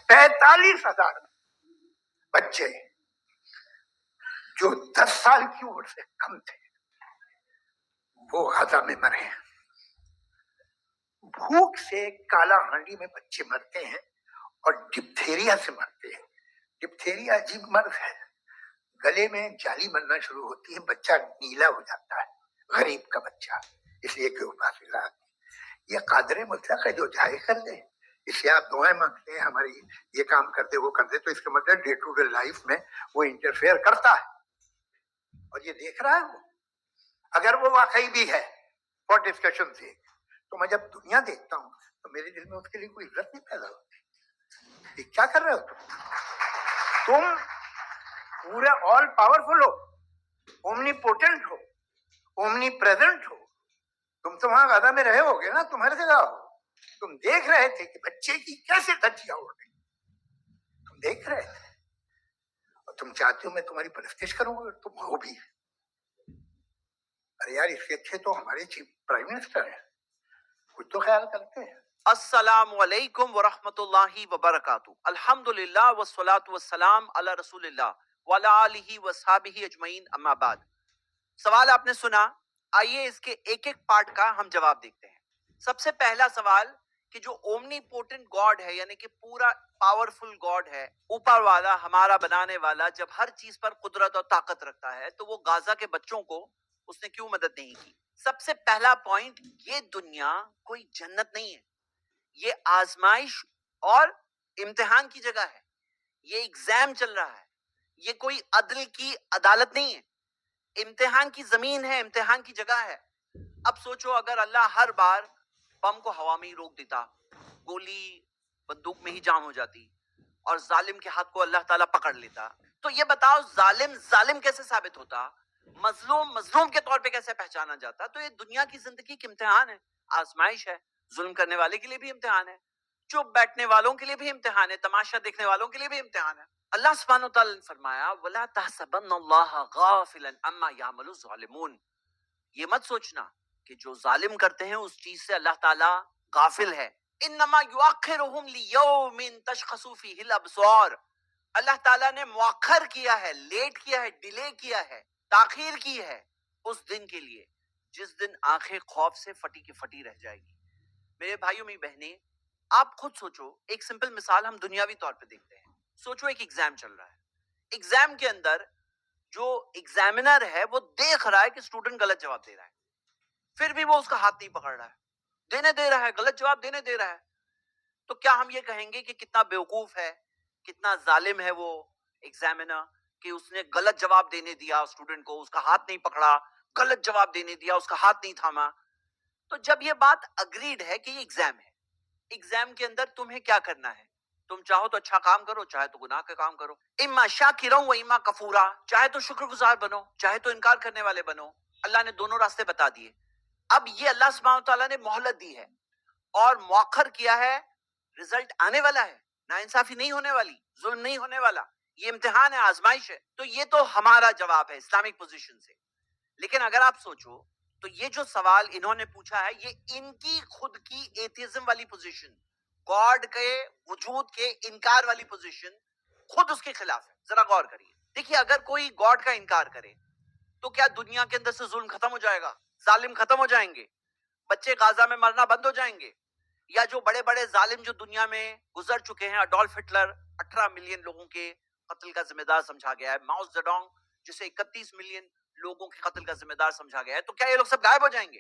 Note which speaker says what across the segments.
Speaker 1: 45,000 بچے جو 10 سال کی عمر سے کم تھے وہ غزہ میں مرے ہیں. بھوک سے کالا ہانڈی میں بچے مرتے ہیں اور ڈپتھیریا سے مرتے ہیں. ڈپتھیریا عجیب مرض ہے، گلے میں جالی بننا شروع ہوتی ہے، بچہ نیلا ہو جاتا ہے، غریب کا بچہ، اس لیے کہ اوپر یہ قادر مطلق ہے جو جائے کر دے. اس سے آپ دعائیں مانگتے ہیں ہماری یہ کام کر دے وہ کر دے، تو اس کا مطلب ڈے ٹو ڈے لائف میں وہ انٹرفیئر کرتا ہے اور یہ دیکھ رہا ہے وہ. اگر وہ واقعی بھی ہے فار ڈسکشن سے، تو میں جب دنیا دیکھتا ہوں تو میرے دل میں اس کے لیے کوئی عزت نہیں پیدا ہوتی. یہ کیا کر رہے ہو تم پورے آل پاورفل ہو، اومنی پوٹنٹ ہو، اومنی پریزنٹ ہو. تم تو وہاں غزہ میں رہے ہوگے نا، تم ہر جگہ ہو. تم دیکھ رہے تھے کہ بچے کی کیسے دھجیاں اڑ گئی، تم دیکھ رہے تھے اور تم چاہتے ہو میں تمہاری پرستش کروں گا، تم ہو بھی. ارے یار اس سے اچھے تو ہمارے چیف پرائم منسٹر ہیں، کچھ تو خیال کرتے ہیں.
Speaker 2: السلام علیکم ورحمۃ اللہ وبرکاتہ. الحمدللہ والصلاة والسلام علی رسول اللہ وعلی آلہ وصحبہ اجمعین، اما بعد. سوال آپ نے سنا، آئیے اس کے ایک ایک پارٹ کا ہم جواب دیکھتے ہیں. سب سے پہلا سوال کہ جو اومنی پوٹنٹ گاڈ ہے، یعنی کہ پورا پاورفل گاڈ ہے، اوپر والا، ہمارا بنانے والا، جب ہر چیز پر قدرت اور طاقت رکھتا ہے تو وہ غزہ کے بچوں کو اس نے کیوں مدد نہیں کی؟ سب سے پہلا پوائنٹ، یہ دنیا کوئی جنت نہیں ہے، یہ آزمائش اور امتحان کی جگہ ہے. یہ ایگزام چل رہا ہے، یہ کوئی عدل کی عدالت نہیں ہے، امتحان کی زمین ہے، امتحان کی جگہ ہے. اب سوچو اگر اللہ ہر بار بم کو ہوا میں ہی روک دیتا، گولی بندوق میں ہی جام ہو جاتی اور ظالم کے ہاتھ کو اللہ تعالیٰ پکڑ لیتا، تو یہ بتاؤ ظالم ظالم کیسے ثابت ہوتا، مظلوم مظلوم کے طور پہ کیسے پہچانا جاتا؟ تو یہ دنیا کی زندگی کی امتحان ہے، آزمائش ہے. ظلم کرنے والے کے لیے بھی امتحان ہے، چپ بیٹھنے والوں کے لیے بھی امتحان ہے، تماشا دیکھنے والوں کے لیے بھی امتحان ہے. اللہ سبحانہ و تعالیٰ نے فرمایا وَلَا تَحْسَبَنَّ اللَّهَ غَافِلًا عَمَّا يَعْمَلُ الظَّالِمُونَ. یہ مت سوچنا کہ جو ظالم کرتے ہیں اس چیز سے اللہ تعالیٰ غافل ہے. انما یؤخرہم لیوم تشخص فیہ الابصار. اللہ تعالیٰ نے مؤخر کیا ہے، لیٹ کیا ہے، ڈیلے کیا ہے، تاخیر کی ہے اس دن کے لیے جس دن آنکھیں خوف سے پھٹی کی پھٹی رہ جائے گی. میرے بھائیوں میری بہنیں، آپ خود سوچو، ایک سمپل مثال ہم دنیاوی طور پہ دیکھتے ہیں. سوچو ایک ایگزام چل رہا ہے، ایگزام کے اندر جو ایگزامینر ہے وہ دیکھ رہا ہے کہ اسٹوڈنٹ غلط جواب دے رہا ہے، پھر بھی وہ اس کا ہاتھ نہیں پکڑ رہا ہے، دینے دے رہا ہے، غلط جواب دینے دے رہا ہے. تو کیا ہم یہ کہیں گے کہ کتنا بیوقوف ہے، کتنا ظالم ہے وہ ایگزامینر کہ اس نے غلط جواب دینے دیا اسٹوڈنٹ کو، اس کا ہاتھ نہیں پکڑا، غلط جواب دینے دیا، اس کا ہاتھ نہیں تھاما؟ تو جب یہ بات اگریڈ ہے کہ یہ ایگزام ہے، ایگزام کے اندر تمہیں کیا کرنا ہے؟ تم چاہو تو اچھا کام کرو، چاہے تو گناہ کا کام کرو. اما شاکرا و اما کفورا، چاہے تو شکر گزار بنو، چاہے تو انکار کرنے والے بنو. اللہ نے دونوں راستے بتا دیے. اب یہ اللہ سبحانہ تعالیٰ نے مہلت دی ہے اور مؤخر کیا ہے، رزلٹ آنے والا ہے، ناانصافی نہیں ہونے والی، ظلم نہیں ہونے والا، یہ امتحان ہے، آزمائش ہے. تو یہ تو ہمارا جواب ہے اسلامک پوزیشن سے. لیکن اگر آپ سوچو تو یہ جو سوال انہوں نے پوچھا ہے یہ ان کی خود کی ایتھیزم والی پوزیشن، گاڈ کے وجود کے انکار والی پوزیشن، خود اس کے خلاف ہے. ذرا غور کریے، دیکھیے اگر کوئی گاڈ کا انکار کرے تو کیا دنیا کے اندر سے ظلم ختم ہو جائے گا، ظالم ختم ہو جائیں گے، بچے غازہ میں مرنا بند ہو جائیں گے؟ یا جو بڑے بڑے ظالم جو دنیا میں گزر چکے ہیں، اڈولف ہٹلر 18 ملین لوگوں کے قتل کا ذمہ دار سمجھا گیا ہے، ماؤ زیڈونگ جسے 31 ملین لوگوں کے قتل کا ذمہ دار سمجھا گیا ہے، تو کیا یہ لوگ سب غائب ہو جائیں گے؟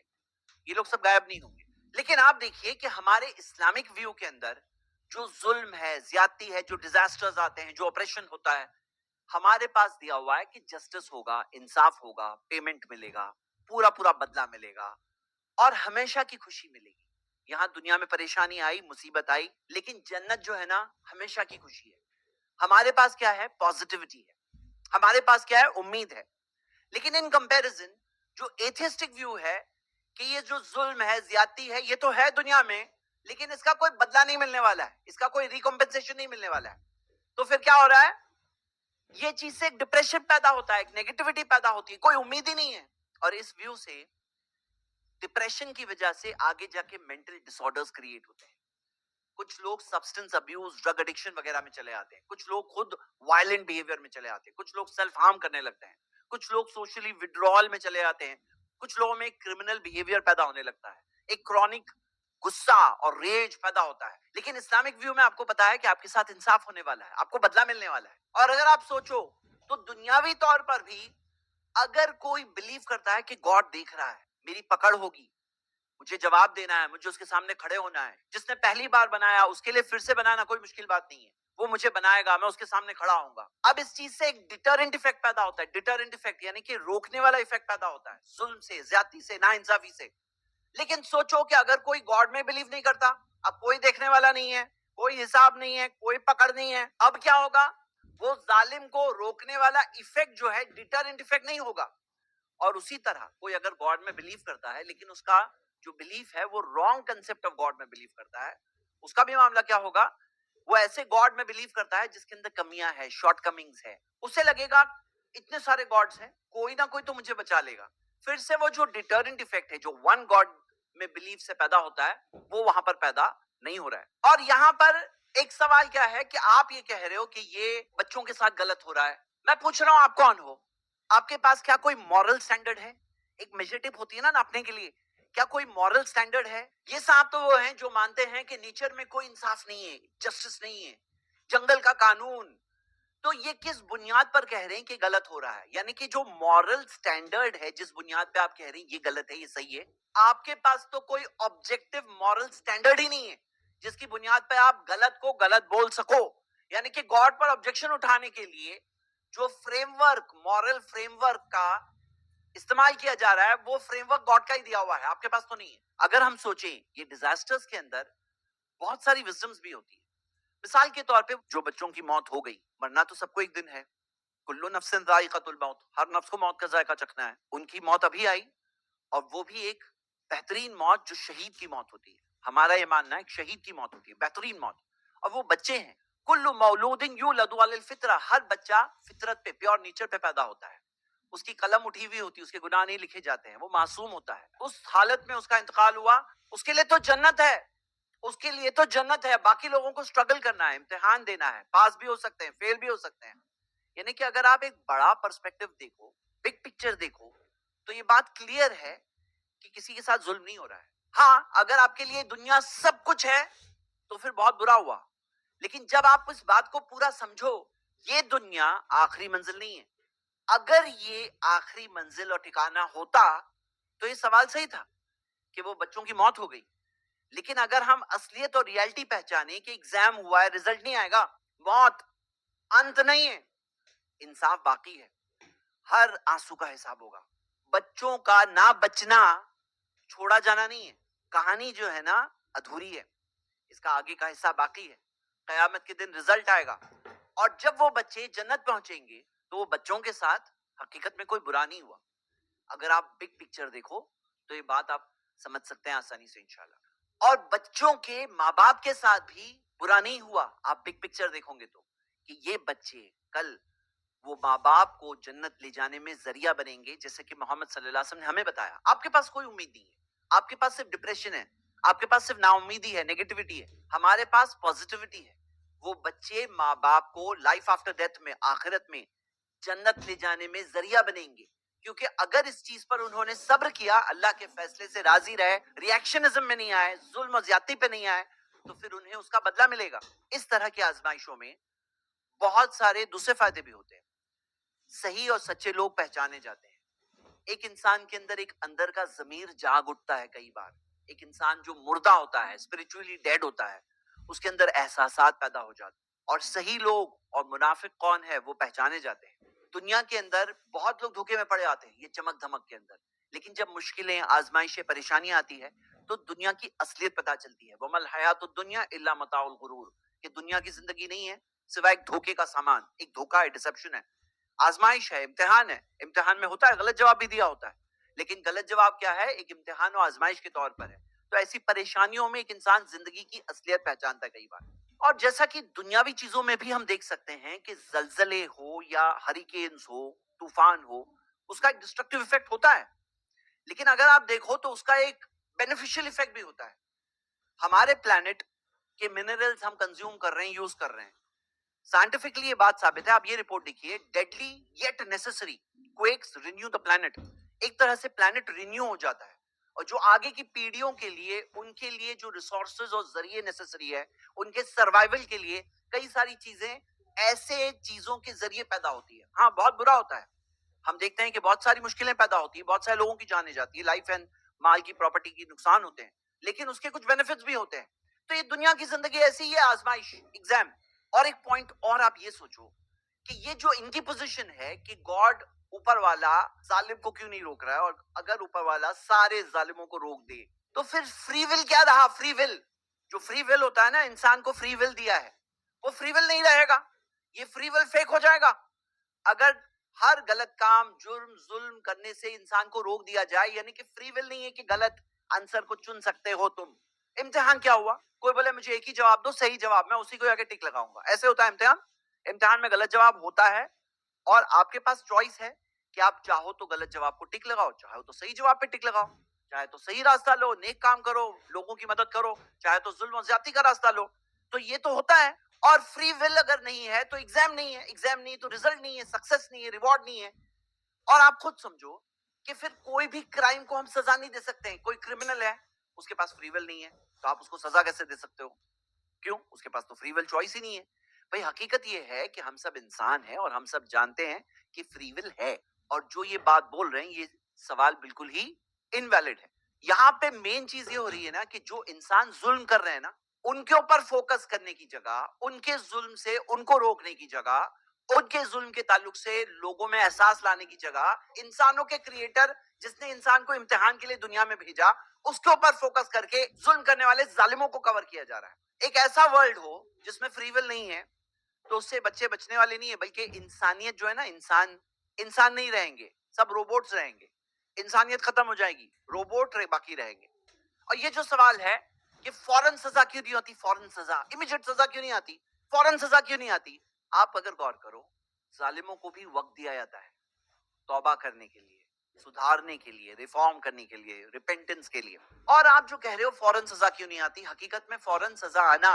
Speaker 2: یہ لوگ سب غائب نہیں ہوں گے. لیکن آپ دیکھیے کہ ہمارے اسلامک ویو کے اندر جو ظلم ہے، زیادتی ہے، جو ڈیزاسٹرز آتے ہیں، جو آپریشن ہوتا ہے، ہمارے پاس دیا ہوا ہے کہ جسٹس ہوگا، انصاف ہوگا، پیمنٹ ملے گا، پورا پورا بدلہ ملے گا اور ہمیشہ کی خوشی ملے گی. یہاں دنیا میں پریشانی آئی، مصیبت آئی، لیکن جنت جو ہے نا ہمیشہ کی خوشی ہے. ہمارے پاس کیا ہے؟ پازیٹیوٹی ہے، ہمارے پاس کیا ہے؟ امید ہے. لیکن ان کمپیریزن جو ایتھیسٹک ویو ہے کہ یہ جو ظلم ہے، زیادتی ہے، یہ تو ہے دنیا میں لیکن اس کا کوئی بدلہ نہیں ملنے والا ہے، اس کا کوئی ریکمپنسیشن نہیں ملنے والا ہے. تو پھر کیا ہو رہا ہے؟ یہ چیز سے ایک ڈپریشن پیدا ہوتا ہے، ایک نیگیٹیوٹی پیدا ہوتی ہے، کوئی امید ہی نہیں ہے. اور اس ویو سے ڈپریشن کی وجہ سے آگے جا کے مینٹل ڈس آرڈرز کریٹ ہوتے ہیں. کچھ لوگ سبسٹنس ابیوز ڈرگ ایڈکشن وغیرہ میں چلے آتے ہیں, کچھ لوگ خود وائلنٹ بیہیویئر میں چلے آتے ہیں, کچھ لوگ سیلف ہارم کرنے لگتے ہیں, کچھ لوگ سوشلی وڈرال میں چلے آتے ہیں, کچھ لوگوں میں کرمنل بیہیویئر پیدا ہونے لگتا ہے, ایک کرونک غصہ اور ریج پیدا ہوتا ہے. لیکن اسلامک ویو میں آپ کو پتا ہے کہ آپ کے ساتھ انصاف ہونے والا ہے, آپ کو بدلہ ملنے والا ہے. اور اگر آپ سوچو تو دنیاوی طور پر بھی اگر کوئی بلیو کرتا ہے کہ گاڈ دیکھ رہا ہے, میری پکڑ ہوگی, مجھے جواب دینا ہے, مجھے اس کے سامنے کھڑے ہونا ہے, جس نے پہلی بار بنایا اس کے لیے پھر سے بنانا کوئی مشکل بات نہیں ہے, وہ مجھے بنائے گا, میں اس کے سامنے کھڑا ہوں گا. اب اس چیز سے ایک ڈیٹرنٹ ایفیکٹ پیدا ہوتا ہے, ڈیٹرنٹ ایفیکٹ یعنی کہ روکنے والا ایفیکٹ پیدا ہوتا ہے ظلم سے, زیادتی سے, ناانصافی سے. لیکن سوچو کہ اگر کوئی گاڈ میں بلیو نہیں کرتا, اب کوئی دیکھنے والا نہیں ہے, کوئی حساب نہیں ہے, کوئی پکڑ نہیں ہے, اب کیا ہوگا؟ وہ ظالم کو روکنے والا ایفیکٹ جو ہے ڈیٹرنٹ ایفیکٹ نہیں ہوگا. اور اسی طرح کوئی اگر گاڈ میں بلیو کرتا ہے لیکن اس کا جو بلیف ہے وہ رانگ کنسپٹ آف گاڈ میں بلیو کرتا ہے, اس کا بھی معاملہ کیا ہوگا؟ وہ ایسے گاڈ میں بلیو کرتا ہے جس کے اندر کمیاں ہے, شارٹ کمنگز ہے. اسے لگے گا اتنے سارے گاڈز ہیں, کوئی نہ کوئی تو مجھے بچا لے گا. پھر سے وہ جو ڈیٹرنٹ ایفیکٹ ہے جو ون گاڈ میں بلیف سے پیدا ہوتا ہے وہ وہاں پر پیدا نہیں ہو رہا ہے. اور یہاں پر ایک سوال کیا ہے کہ آپ یہ کہہ رہے ہو کہ یہ بچوں کے ساتھ غلط ہو رہا ہے. میں پوچھ رہا ہوں آپ کون ہو؟ آپ کے پاس کیا کوئی مورل سٹینڈرڈ ہے؟ ایک میجر ٹپ ہوتی ہے نا ناپنے کے لیے, کیا کوئی مورل سٹینڈرڈ ہے؟ یہ صاحب تو وہ ہیں جو مانتے ہیں کہ نیچر میں کوئی انصاف نہیں ہے, جسٹس نہیں ہے, جنگل کا قانون. تو یہ کس بنیاد پر کہہ رہے ہیں کہ غلط ہو رہا ہے؟ یعنی کہ جو مورل سٹینڈرڈ ہے جس بنیاد پہ آپ کہہ رہے ہیں یہ غلط ہے, یہ صحیح ہے, آپ کے پاس تو کوئی آبجیکٹو مورل سٹینڈرڈ ہی نہیں ہے جس کی بنیاد پہ آپ غلط کو غلط بول سکو. یعنی کہ گاڈ پر آبجیکشن اٹھانے کے لیے جو frame work, moral frame work کا استعمال کیا جا رہا ہے وہ فریم ورک گاڈ کا ہی دیا ہوا ہے, آپ کے پاس تو نہیں ہے. اگر ہم سوچیں یہ ڈیزاسٹرز کے اندر بہت ساری وزڈمز بھی ہوتی ہے. مثال کے طور پہ جو بچوں کی موت ہو گئی, مرنا تو سب کو ایک دن ہے, کلو نفس ذائقۃ الموت, ہر نفس کو موت کا ذائقہ چکھنا ہے. ان کی موت ابھی آئی, اور وہ بھی ایک بہترین موت جو شہید کی موت ہوتی ہے. ہمارا یہ ماننا ہے ایک شہید کی موت ہوتی ہے, بہترین موت, اور وہ بچے ہیں. کل مولود یولد علی الفطرہ, ہر بچہ فطرت پہ, پیور نیچر پہ پیدا ہوتا ہے, اس کی قلم اٹھی ہوئی ہوتی ہے, اس کے گناہ نہیں لکھے جاتے ہیں, وہ معصوم ہوتا ہے. اس حالت میں اس کا انتقال ہوا, اس کے لیے تو جنت ہے, اس کے لیے تو جنت ہے. باقی لوگوں کو سٹرگل کرنا ہے, امتحان دینا ہے, پاس بھی ہو سکتے ہیں, فیل بھی ہو سکتے ہیں. یعنی کہ اگر آپ ایک بڑا پرسپیکٹو دیکھو, بگ پکچر دیکھو, تو یہ بات کلیئر ہے کہ کسی کے ساتھ ظلم نہیں ہو رہا ہے. ہاں اگر آپ کے لیے دنیا سب کچھ ہے تو پھر بہت برا ہوا, لیکن جب آپ اس بات کو پورا سمجھو, یہ دنیا آخری منزل نہیں ہے. اگر یہ آخری منزل اور ٹھکانہ ہوتا تو یہ سوال صحیح تھا کہ وہ بچوں کی موت ہو گئی. لیکن اگر ہم اصلیت اور ریالٹی پہچانے کہ ایگزام ہوا ہے, رزلٹ نہیں آئے گا, موت انت نہیں ہے, انصاف باقی ہے, ہر آنسو کا حساب ہوگا. بچوں کا نہ بچنا چھوڑا جانا نہیں ہے, کہانی جو ہے نا ادھوری ہے, اس کا آگے کا حصہ باقی ہے. قیامت کے دن رزلٹ آئے گا, اور جب وہ بچے جنت پہنچیں گے تو وہ بچوں کے ساتھ حقیقت میں کوئی برا نہیں ہوا. اگر آپ بگ پکچر دیکھو تو یہ بات آپ سمجھ سکتے ہیں آسانی سے انشاءاللہ. اور بچوں کے ماں باپ کے ساتھ بھی برا نہیں ہوا, آپ بگ پکچر دیکھو گے تو, کہ یہ بچے کل وہ ماں باپ کو جنت لے جانے میں ذریعہ بنیں گے, جیسے کہ محمد صلی اللہ علیہ وسلم نے ہمیں بتایا. آپ کے پاس کوئی امید نہیں ہے, آپ کے پاس صرف ڈپریشن ہے, آپ کے پاس صرف نا امیدی ہے, نیگیٹیوٹی ہے. ہمارے پاس پازیٹیوٹی ہے. وہ بچے ماں باپ کو لائف آفٹر ڈیتھ میں, آخرت میں جنت لے جانے میں ذریعہ بنیں گے. کیونکہ اگر اس چیز پر انہوں نے صبر کیا, اللہ کے فیصلے سے راضی رہے, ریاکشنزم میں نہیں آئے, ظلم و زیادتی پہ نہیں آئے, تو پھر انہیں اس کا بدلہ ملے گا. اس طرح کی آزمائشوں میں بہت سارے دوسرے فائدے بھی ہوتے ہیں. صحیح اور سچے لوگ پہچانے جاتے ہیں. ایک انسان کے اندر ایک اندر کا ضمیر جاگ اٹھتا ہے. کئی بار ایک انسان جو مردہ ہوتا ہے, اسپرچولی ڈیڈ ہوتا ہے, اس کے اندر احساسات پیدا ہو جاتے ہیں. اور صحیح لوگ اور منافق کون ہے وہ پہچانے جاتے ہیں. دنیا کے اندر بہت لوگ دھوکے میں پڑے آتے ہیں یہ چمک دھمک کے اندر, لیکن جب مشکلیں, آزمائشیں, پریشانیاں آتی ہے تو دنیا کی اصلیت پتہ چلتی ہے. وَمَا الْحَيَاةُ الدُّنْيَا إِلَّا مَتَاعُ الْغُرُورِ, کہ دنیا کی زندگی نہیں ہے سوائے ایک دھوکے کا سامان, ایک دھوکا ہے, ڈسپشن ہے, آزمائش ہے, امتحان ہے. امتحان میں ہوتا ہے غلط جواب بھی دیا ہوتا ہے, لیکن غلط جواب کیا ہے؟ ایک امتحان و آزمائش کے طور پر ہے. تو ایسی پریشانیوں میں ایک انسان زندگی کی اصلیت پہچانتا ہے کئی بار. اور جیسا کہ دنیاوی چیزوں میں بھی ہم دیکھ سکتے ہیں کہ زلزلے ہو یا ہریکینز ہو, طوفان ہو, اس کا ایک ڈسٹرکٹیو ایفیکٹ ہوتا ہے. لیکن اگر آپ دیکھو تو اس کا ایک بینیفیشل ایفیکٹ بھی ہوتا ہے. ہمارے پلانٹ کہ منرلز ہم کنزیوم کر رہے ہیں, یوز کر رہے ہیں. سائنٹیفکلی یہ بات ثابت ہے. آپ یہ رپورٹ دیکھیے, deadly yet necessary quakes renew the plant. ایک طرح سے پلانٹ رینیو ہو جاتا ہے, اور جو آگے کی پیڑھیوں کے لیے, ان کے لیے جو ریسورسز اور ذریعے نیسسری ہے, ان کے سروائیول کے لیے کئی ساری چیزیں ایسے چیزوں کے ذریعے پیدا ہوتی ہے. ہاں بہت برا ہوتا ہے, ہم دیکھتے ہیں کہ بہت ساری مشکلیں پیدا ہوتی ہیں, بہت سارے لوگوں کی جانیں جاتی ہے, لائف اینڈ مال کی, پراپرٹی کی نقصان ہوتے ہیں, لیکن اس کے کچھ بینیفٹس بھی ہوتے ہیں. تو یہ دنیا کی زندگی ایسی ہی ہے, آزمائش, ایگزام. اور ایک پوائنٹ اور آپ یہ سوچو کہ یہ جو ان کی پوزیشن ہے کہ گاڈ اوپر والا ظالم کو کیوں نہیں روک رہا ہے, اور اگر اوپر والا سارے ظالموں کو روک دے تو پھر فری ول کیا رہا؟ فری ول, جو فری ول ہوتا ہے نا, انسان کو فری ول دیا ہے, وہ فری ول نہیں رہے گا, یہ فری ول فیک ہو جائے گا. اگر ہر غلط کام, جرم, ظلم کرنے سے انسان کو روک دیا جائے, یعنی کہ فری ول نہیں ہے کہ غلط آنسر کو چن سکتے ہو تم. امتحان کیا ہوا؟ کوئی بولے مجھے ایک ہی جواب دو, صحیح جواب, میں اسی کو آگے ٹک لگاؤں گا. ایسے ہوتا ہے امتحان. امتحان میں غلط جواب ہوتا ہے, اور آپ کے پاس چوائس ہے کہ آپ چاہو تو غلط جواب کو ٹک لگاؤ, چاہو تو صحیح جواب پہ ٹک لگاؤ, چاہے تو صحیح راستہ لو, نیک کام کرو, لوگوں کی مدد کرو, چاہے تو ظلم و زیادتی کا راستہ لو. تو یہ تو ہوتا ہے. اور فری ول اگر نہیں ہے تو ایگزام نہیں ہے, ایگزام نہیں تو ریزلٹ نہیں ہے, سکسس نہیں ہے, ریوارڈ نہیں ہے. اور آپ خود سمجھو کہ پھر کوئی بھی کرائم کو ہم سزا نہیں دے سکتے ہیں. کوئی کرمنل ہے, اس کے پاس فری ول نہیں ہے, تو آپ اس کو سزا کیسے دے سکتے ہو؟ کیوں؟ اس کے پاس تو فری ول چوائس ہی نہیں ہے. بھئی حقیقت یہ ہے کہ ہم سب انسان ہیں, اور ہم سب جانتے ہیں کہ فری ول ہے, اور جو یہ بات بول رہے ہیں یہ سوال بالکل ہی انویلڈ ہے. یہاں پہ مین چیز یہ ہو رہی ہے نا کہ جو انسان ظلم کر رہے ہیں نا, ان کے اوپر فوکس کرنے کی جگہ, ان کے ظلم سے ان کو روکنے کی جگہ, ان کے ظلم کے تعلق سے لوگوں میں احساس لانے کی جگہ, انسانوں کے کریٹر جس نے انسان کو امتحان کے لیے دنیا میں بھیجا, اس کے اوپر فوکس کر کے ظلم کرنے والے ظالموں کو کور کیا جا رہا ہے. ایک ایسا ورلڈ ہو جس میں فری ول نہیں ہے, تو اس سے بچے بچنے والے نہیں ہے, بلکہ انسانیت جو ہے نا, انسان نہیں رہیں گے, سب روبوٹس رہیں گے. انسانیت ختم ہو جائے گی, روبوٹ باقی رہیں گے. اور یہ جو سوال ہے کہ فوراً سزا کیوں نہیں ہوتی, فوراً سزا, امیجیٹ سزا کیوں نہیں آتی, فوراً سزا کیوں نہیں آتی, آپ اگر غور کرو, ظالموں کو بھی وقت دیا جاتا ہے توبہ کرنے کے لیے, سدھارنے کے لیے, ریفارم کرنے کے لیے, ریپینٹنس کے لیے. اور آپ جو کہہ رہے ہو فوراً سزا کیوں نہیں آتی, حقیقت میں فوراً سزا آنا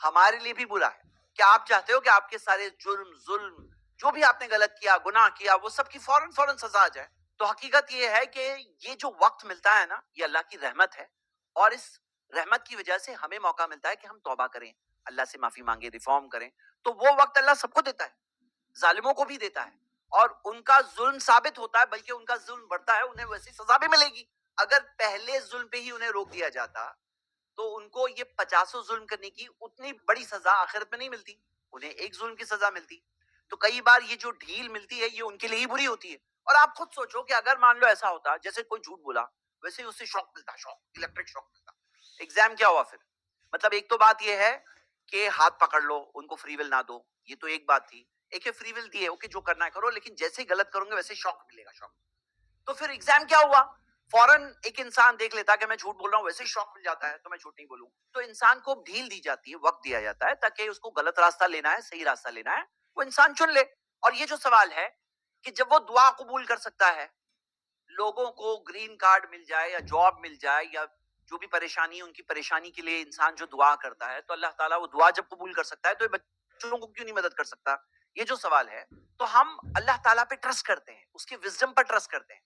Speaker 2: ہمارے لیے بھی برا ہے. کیا آپ چاہتے ہو کہ آپ کے سارے جرم, ظلم, جو بھی آپ نے غلط کیا, گناہ کیا, وہ سب کی فوراً سزا آ جائے؟ تو حقیقت یہ ہے کہ یہ جو وقت ملتا ہے نا, یہ اللہ کی رحمت ہے, اور اس رحمت کی وجہ سے ہمیں موقع ملتا ہے کہ ہم توبہ کریں, اللہ سے معافی مانگے, ریفارم کریں. تو وہ وقت اللہ سب کو دیتا ہے, ظالموں کو بھی دیتا ہے, اور ان کا ظلم ثابت ہوتا ہے, بلکہ ان کا ظلم بڑھتا ہے, انہیں ویسی سزا بھی ملے گی. اگر پہلے ظلم پہ ہی انہیں روک دیا جاتا تو ان کو یہ 50 ظلم کرنے کی اتنی بڑی سزا آخرت میں نہیں ملتی, انہیں ایک ظلم کی سزا ملتی. تو کئی بار یہ جو ڈھیل ملتی ہے یہ ان کے لیے ہی بری ہوتی ہے. اور آپ خود سوچو کہ اگر مان لو ایسا ہوتا, جیسے کوئی جھوٹ بولا, ویسے ہی اس سے شوق ملتا, شوق, الیکٹرک شوق ملتا. ایگزام کیا ہوا پھر؟ مطلب ایک تو بات یہ ہے کہ ہاتھ پکڑ لو, ان کو فری ول نہ دو, یہ تو ایک بات تھی. ایک ہے فری ول دی ہے کہ جو کرنا ہے کرو, لیکن جیسے ہی غلط کروں گے ویسے شوق ملے گا, شوق. تو پھر ایگزام کیا ہوا؟ فوراً ایک انسان دیکھ لیتا کہ میں جھوٹ بول رہا ہوں, ویسے ہی شوق مل جاتا ہے, تو میں جھوٹ نہیں بولوں. تو انسان کو ڈھیل دی جاتی ہے, وقت دیا جاتا ہے, تاکہ اس کو غلط راستہ لینا ہے, صحیح راستہ لینا ہے, وہ انسان چن لے. اور یہ جو سوال ہے کہ جب وہ دعا قبول کر سکتا ہے, لوگوں کو گرین کارڈ مل جائے یا جاب مل جائے, یا جو بھی پریشانی ہے ان کی پریشانی کے لیے انسان جو دعا کرتا ہے, تو اللہ تعالیٰ وہ دعا جب قبول کر سکتا ہے, تو یہ بچوں کو کیوں نہیں مدد کر سکتا؟ یہ جو سوال ہے, تو ہم اللہ تعالیٰ پہ ٹرسٹ کرتے ہیں, اس کی وزڈم پر ٹرسٹ کرتے ہیں.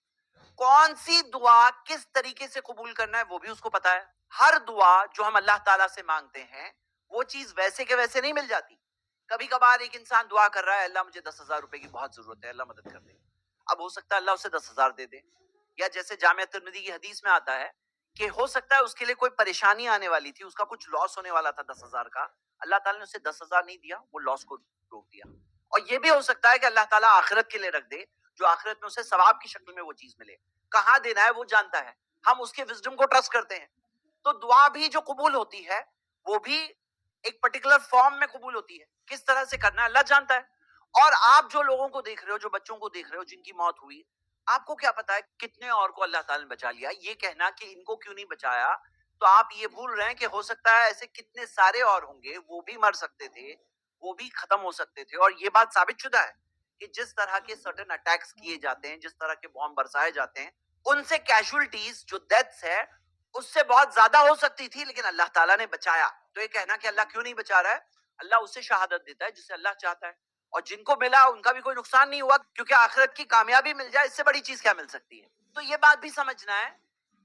Speaker 2: کون سی دعا کس طریقے سے قبول کرنا ہے وہ بھی اس کو پتا ہے. ہر دعا جو ہم اللہ تعالیٰ سے مانگتے ہیں وہ چیز ویسے کے ویسے نہیں مل جاتی. کبھی کبھار ایک انسان دعا کر رہا ہے, اللہ مجھے 10,000 روپے کی بہت ضرورت ہے, اللہ مدد کر دے. اب ہو سکتا ہے اللہ اسے 10,000 دے دے, یا جیسے جامعہ ترمذی کی حدیث میں آتا ہے کہ ہو سکتا ہے اس کے لیے کوئی پریشانی آنے والی تھی, اس کا کچھ لاس ہونے والا تھا 10,000 کا, اللہ تعالیٰ نے اسے 10,000 نہیں دیا, وہ لاس کو روک دیا. اور یہ بھی ہو سکتا ہے کہ اللہ تعالیٰ آخرت کے لیے رکھ دے, جو آخرت میں اسے ثواب کی شکل میں وہ چیز ملے. کہاں دینا ہے وہ جانتا ہے, ہم اس کے وزڈم کو ٹرسٹ کرتے ہیں. تو دعا بھی جو قبول ہوتی ہے وہ بھی ایک پرٹیکولر فارم میں قبول ہوتی ہے, کس طرح سے کرنا ہے اللہ جانتا ہے. اور آپ جو لوگوں کو دیکھ رہے ہو, جو بچوں کو دیکھ رہے ہو جن کی موت ہوئی, آپ کو کیا پتا ہے کتنے اور کو اللہ تعالیٰ نے بچا لیا. یہ کہنا کہ ان کو کیوں نہیں بچایا, تو آپ یہ بھول رہے ہیں کہ ہو سکتا ہے ایسے کتنے سارے اور ہوں گے, وہ بھی مر سکتے تھے, وہ بھی ختم ہو سکتے تھے. اور یہ بات ثابت شدہ ہے کہ جس طرح کے سرٹن اٹیکس کیے جاتے ہیں, جس طرح کے بم برسائے جاتے ہیں, ان سے کیجولٹیز جو ڈیتھس ہے اس سے بہت زیادہ ہو سکتی تھی لیکن اللہ تعالیٰ نے بچایا. تو یہ کہنا کہ اللہ کیوں نہیں بچا رہا ہے، اللہ اسے شہادت دیتا ہے جسے اللہ چاہتا ہے، اور جن کو ملا ان کا بھی کوئی نقصان نہیں ہوا، کیونکہ آخرت کی کامیابی مل جائے اس سے بڑی چیز کیا مل سکتی ہے. تو یہ بات بھی سمجھنا ہے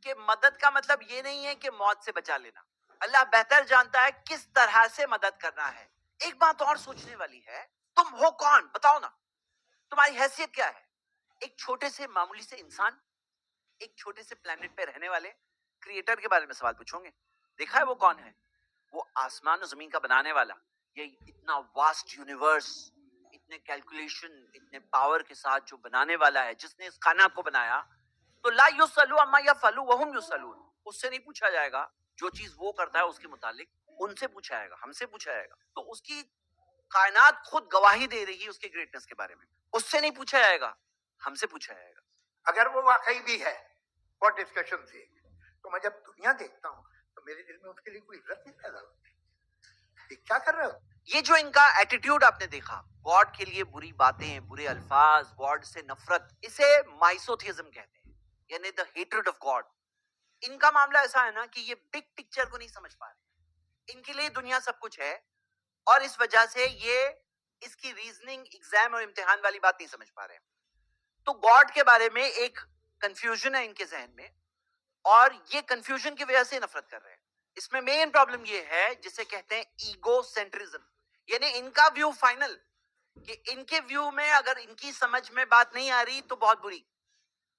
Speaker 2: کہ مدد کا مطلب یہ نہیں ہے کہ موت سے بچا لینا. اللہ بہتر جانتا ہے کس طرح سے مدد کرنا ہے. ایک بات اور سوچنے والی ہے، تم ہو کون؟ بتاؤ نا، تمہاری حیثیت کیا ہے؟ ایک چھوٹے سے معمولی سے انسان، ایک چھوٹے سے پلانٹ پہ رہنے والے کریٹر کے بارے میں سوال پوچھو گے. دیکھا ہے وہ کون ہے؟ وہ آسمان و زمین کا بنانے والا، یہ اتنا واسٹ یونیورس، اتنے کیلکولیشن، اتنے پاور کے ساتھ جو بنانے والا ہے، جس نے اس کائنات کو بنایا. تو لا یسلو اما یفعلوا وهم یسلون، اس سے نہیں پوچھا جائے گا جو چیز وہ کرتا ہے اس کے متعلق، ان سے پوچھا جائے گا، ہم سے پوچھا جائے گا. تو اس کی کائنات خود گواہی دے رہی ہے اس کے گریٹنس کے بارے میں، اس سے نہیں پوچھا جائے گا، ہم سے پوچھا جائے گا.
Speaker 1: اگر وہ واقعی بھی ہے اور ڈسکشن سے، تو میں جب دنیا دیکھتا ہوں تو میرے دل میں اس کے لیے کوئی عزت نہیں پیدا ہوتی. یہ کیا کر رہے ہو؟
Speaker 2: یہ جو ان کا ایٹیٹیوڈ آپ نے دیکھا، گاڈ کے لیے بری باتیں، برے الفاظ، گاڈ سے نفرت، اسے مائسوتھیزم کہتے ہیں، یعنی دا ہیٹریڈ آف گاڈ. ان کا معاملہ ایسا ہے نا کہ یہ بگ پکچر کو نہیں سمجھ پا رہے. ان کے لیے دنیا سب کچھ ہے، اور اس وجہ سے یہ اس کی ریزننگ، ایگزام اور امتحان والی بات نہیں سمجھ پا رہے. تو گاڈ کے بارے میں ایک کنفیوژن ہے ان کے ذہن میں، اور یہ کنفیوژن کی وجہ سے نفرت کر رہے ہیں. اس میں مین پرابلم یہ ہے جسے کہتے ہیں ایگو سینٹرزم، یعنی ان کا ویو فائنل، کہ ان کے ویو میں اگر ان کی سمجھ میں بات نہیں آ رہی تو بہت بری.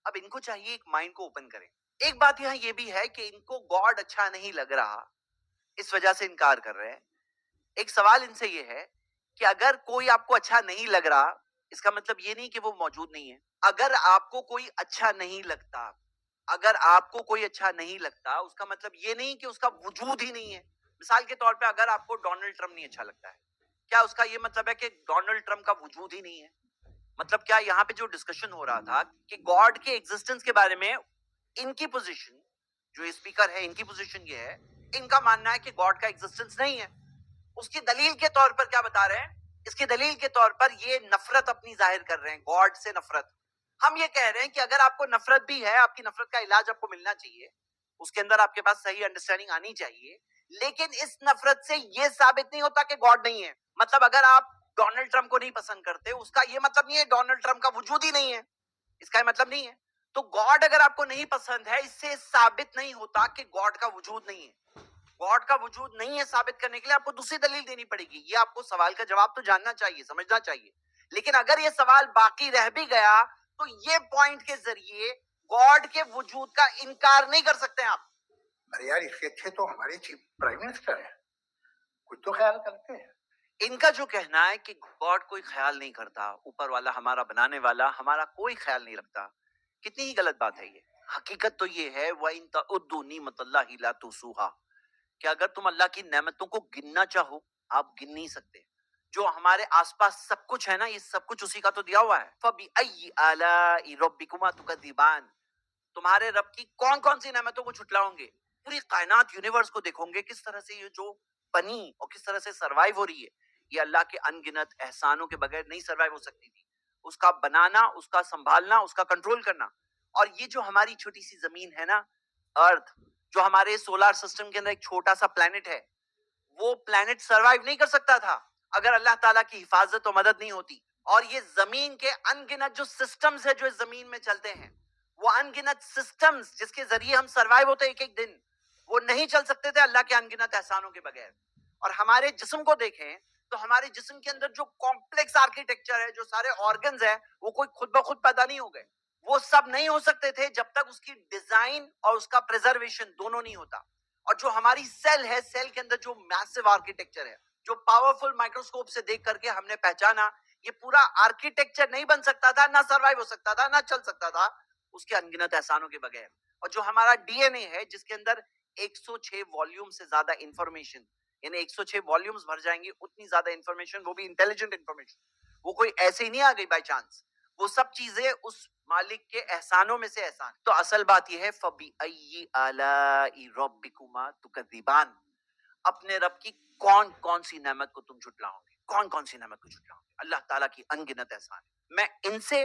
Speaker 2: اب ان کو چاہیے ایک مائنڈ کو اوپن کریں. ایک بات یہاں یہ بھی ہے کہ ان کو گاڈ اچھا نہیں لگ رہا، اس وجہ سے انکار کر رہے ہیں. ایک سوال ان سے یہ ہے کہ اگر کوئی آپ کو اچھا نہیں لگ رہا، اس کا مطلب یہ نہیں کہ وہ موجود نہیں ہے. اگر آپ کو کوئی اچھا نہیں لگتا، اگر آپ کو کوئی اچھا نہیں لگتا، اس کا مطلب یہ نہیں کہ اس کا وجود ہی نہیں ہے. مثال کے طور پہ اگر آپ کو ڈونلڈ ٹرمپ نہیں اچھا لگتا ہے، کیا اس کا یہ مطلب ہے کہ ڈونلڈ ٹرمپ کا وجود ہی نہیں ہے؟ مطلب کیا یہاں پہ جو ڈسکشن ہو رہا تھا کہ گاڈ کے ایگزسٹنس کے بارے میں ان کی پوزیشن، جو اسپیکر ہے ان کی پوزیشن یہ ہے، ان کا ماننا ہے کہ گاڈ کا ایگزسٹنس نہیں ہے. اس کی دلیل کے طور پر کیا بتا رہے ہیں؟ اس کی دلیل کے طور پر یہ نفرت اپنی ظاہر کر رہے ہیں، گاڈ سے نفرت. ہم یہ کہہ رہے ہیں کہ اگر آپ کو نفرت بھی ہے، آپ کی نفرت کا علاج آپ کو ملنا چاہیے، اس کے اندر آپ کے پاس صحیح انڈرسٹینڈنگ آنی چاہیے، لیکن اس نفرت سے یہ ثابت نہیں ہوتا کہ گاڈ نہیں ہے. مطلب اگر آپ ڈونلڈ ٹرمپ کو نہیں پسند کرتے، اس کا یہ مطلب نہیں ہے ڈونلڈ ٹرمپ کا وجود ہی نہیں ہے، اس کا یہ مطلب نہیں ہے. تو گاڈ اگر آپ کو نہیں پسند ہے، اس سے ثابت نہیں ہوتا کہ گاڈ کا وجود نہیں ہے. گاڈ کا وجود نہیں ہے ثابت کرنے کے لیے آپ کو دوسری دلیل دینی پڑے گی. یہ آپ کو سوال کا جواب تو جاننا چاہیے، سمجھنا چاہیے. لیکن اگر یہ سوال باقی رہ بھی گیا تو یہ پوائنٹ کے ذریعے گاڈ کے وجود کا انکار نہیں کر سکتے آپ.
Speaker 1: ارے یار، اس سے اچھے تو ہمارے چیف پرائم منسٹر ہیں، کچھ تو خیال کرتے ہیں.
Speaker 2: ان کا جو کہنا ہے کہ گاڈ کوئی خیال نہیں کرتا، اوپر والا ہمارا بنانے والا ہمارا کوئی خیال نہیں رکھتا، کتنی ہی غلط بات ہے یہ. حقیقت تو یہ ہے وَإِن تَعُدُّوا نِعْمَتَ اللَّهِ لَا تُحْصُوهَا، کہ اگر تم اللہ کی نعمتوں کو گننا چاہو آپ گن نہیں سکتے. جو ہمارے آس پاس سب کچھ ہے نا، یہ سب کچھ اسی کا تو دیا ہوا ہے. فَبِأَيِّ آلَاءِ رَبِّكُمَا تُكَذِّبَانِ، تمہارے رب کی کون کون سی نعمتوں کو جھٹلاؤں گے. پوری کائنات یونیورس کو دیکھو گے کس طرح سے یہ جو بنی اور کس طرح سے سروائیو ہو رہی ہے، یہ اللہ کے ان گنت احسانوں کے بغیر نہیں سروائیو ہو سکتی تھی. اس کا بنانا، اس کا سنبھالنا، اس کا کنٹرول کرنا. اور یہ جو ہماری چھوٹی سی زمین ہے نا، ارتھ، جو ہمارے سولار سسٹم کے اندر ایک چھوٹا سا پلانٹ ہے، وہ پلانٹ سروائیو نہیں کر سکتا تھا اگر اللہ تعالیٰ کی حفاظت و مدد نہیں ہوتی. اور یہ زمین کے ان گنت جو سسٹمز ہے جو اس زمین میں چلتے ہیں، وہ ان گنت سسٹمز جس کے ذریعے ہم سروائیو ہوتے ایک ایک دن، وہ نہیں چل سکتے تھے اللہ کے ان گنت احسانوں کے بغیر. اور ہمارے جسم کو دیکھیں تو ہمارے جسم کے اندر جو کمپلیکس آرکیٹیکچر ہے، جو سارے آرگنز ہیں، وہ کوئی خود بخود پیدا نہیں ہو گئے. وہ سب نہیں ہو سکتے تھے جب تک اس کی ڈیزائن اور اس کا پریزرویشن دونوں نہیں ہوتا. اور جو ہماری سیل ہے، سیل کے اندر جو میسو آرکیٹیکچر ہے، جو پاورفل مائکروسکوپ سے دیکھ کر کے ہم نے پہچانا، یہ پورا آرکیٹیکچر نہیں بن سکتا تھا، نہ سروائیو ہو سکتا تھا، نہ چل سکتا تھا اس کے انگنت احسانوں کے بغیر. اور جو ہمارا ڈی این اے ہے، جس کے اندر 106 والیوم سے زیادہ انفارمیشن، یعنی 106 والیومز بھر جائیں گے اتنی زیادہ انفارمیشن، وہ بھی انٹیلیجنٹ انفارمیشن، وہ کوئی ایسے ہی نہیں آ گئی بائی چانس. وہ سب چیزیں اس مالک کے احسانوں میں سے احسان. تو اصل بات یہ ہے فَبِأَيِّ آلَاءِ رَبِّكُمَا تُكَذِّبَانِ، اپنے رب کی کون کون سی نعمت کو تم جھٹلاؤ گے، کون کون سی نعمت کو جھٹلاؤ گے. اللہ تعالیٰ کی ان گنت احسان. میں ان سے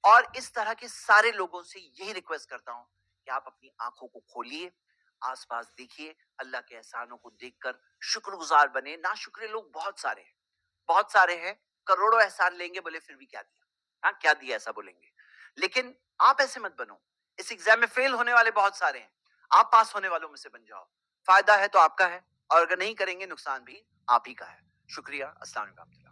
Speaker 2: اور اس طرح کے سارے لوگوں سے یہی ریکویسٹ کرتا ہوں کہ آپ اپنی آنکھوں کو کھولیے، آس پاس دیکھیے، اللہ کے احسانوں کو دیکھ کر شکر گزار بنے. ناشکرے لوگ بہت سارے ہیں، کروڑوں احسان لیں گے، بولے پھر بھی کیا دیا، ہاں کیا دیا ایسا بولیں گے. لیکن آپ ایسے مت بنو. اس ایگزام میں فیل ہونے والے بہت سارے ہیں، آپ پاس ہونے والوں میں سے بن جاؤ. فائدہ ہے تو آپ کا ہے، اور اگر نہیں کریں گے نقصان بھی آپ ہی کا ہے. شکریہ. السلام علیکم.